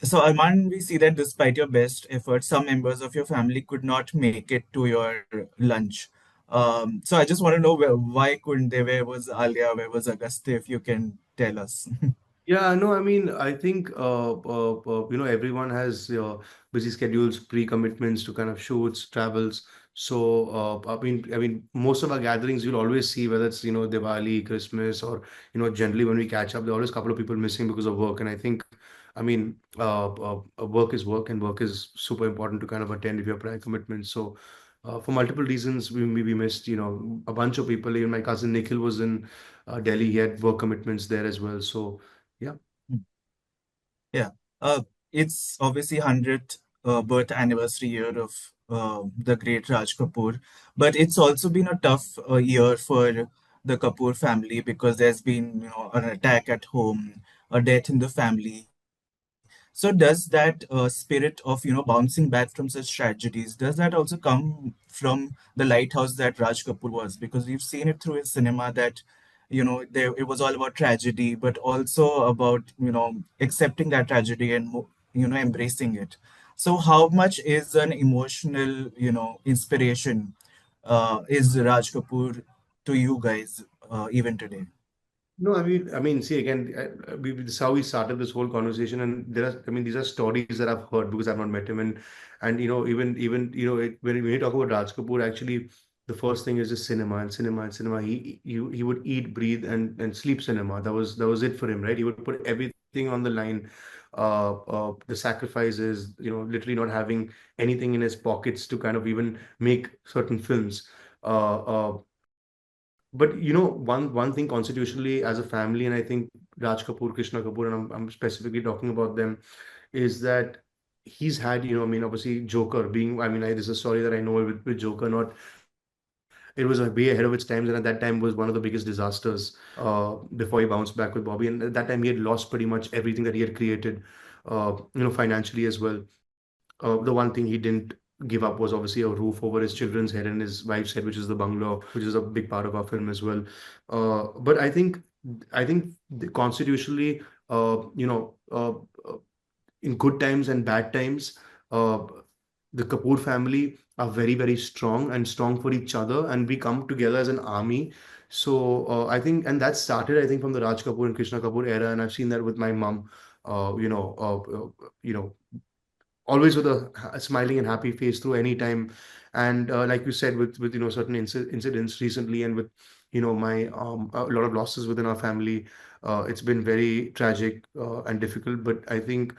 So, Arman, we see that despite your best efforts, some members of your family could not make it to your lunch. So, I just want to know why couldn't they? Where was Alia? Where was Augusta? If you can tell us. Yeah, no, I mean, I think everyone has busy schedules, pre-commitments to kind of shoots, travels. So I mean, most of our gatherings you'll always see whether it's Diwali, Christmas, or generally when we catch up, there are always a couple of people missing because of work. And I think, I mean, work is work, and work is super important to kind of attend if you have prior commitments. So for multiple reasons, we missed a bunch of people. Even my cousin Nikhil was in Delhi; he had work commitments there as well. So. Yeah. Yeah. It's obviously 100th birth anniversary year of the great Raj Kapoor, but it's also been a tough year for the Kapoor family because there's been, an attack at home, a death in the family. So does that spirit of, bouncing back from such tragedies, does that also come from the lighthouse that Raj Kapoor was? Because we've seen it through his cinema that it was all about tragedy, but also about accepting that tragedy and embracing it. So how much is an emotional inspiration is Raj Kapoor to you guys even today? No, I mean, see again, this is how we started this whole conversation, and I mean, these are stories that I've heard because I've not met him, and even when you talk about Raj Kapoor, actually, the first thing is just cinema and cinema and cinema. He would eat, breathe, and sleep cinema. That was it for him, right? He would put everything on the line. The sacrifices, literally not having anything in his pockets to kind of even make certain films. But one thing constitutionally as a family, and I think Raj Kapoor, Krishna Kapoor, and I'm specifically talking about them, is that he's had, I mean, obviously Joker being, I mean, this is a story that I know with Joker, not, it was way ahead of its times, and at that time was one of the biggest disasters before he bounced back with Bobby. And at that time he had lost pretty much everything that he had created, financially as well. The one thing he didn't give up was obviously a roof over his children's head and his wife's head, which is the bungalow, which is a big part of our film as well. But I think constitutionally, in good times and bad times, uh, the Kapoor family are very, very strong and strong for each other, and we come together as an army. So I think, and that started, I think, from the Raj Kapoor and Krishna Kapoor era, and I've seen that with my mom. You know, always with a smiling and happy face through any time. And like you said, with certain incidents recently, and with my a lot of losses within our family, it's been very tragic and difficult. But I think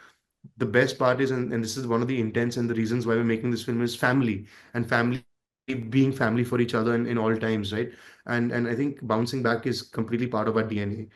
the best part is, and this is one of the intents and the reasons why we're making this film, is family, and family being family for each other in all times, right? And I think bouncing back is completely part of our DNA.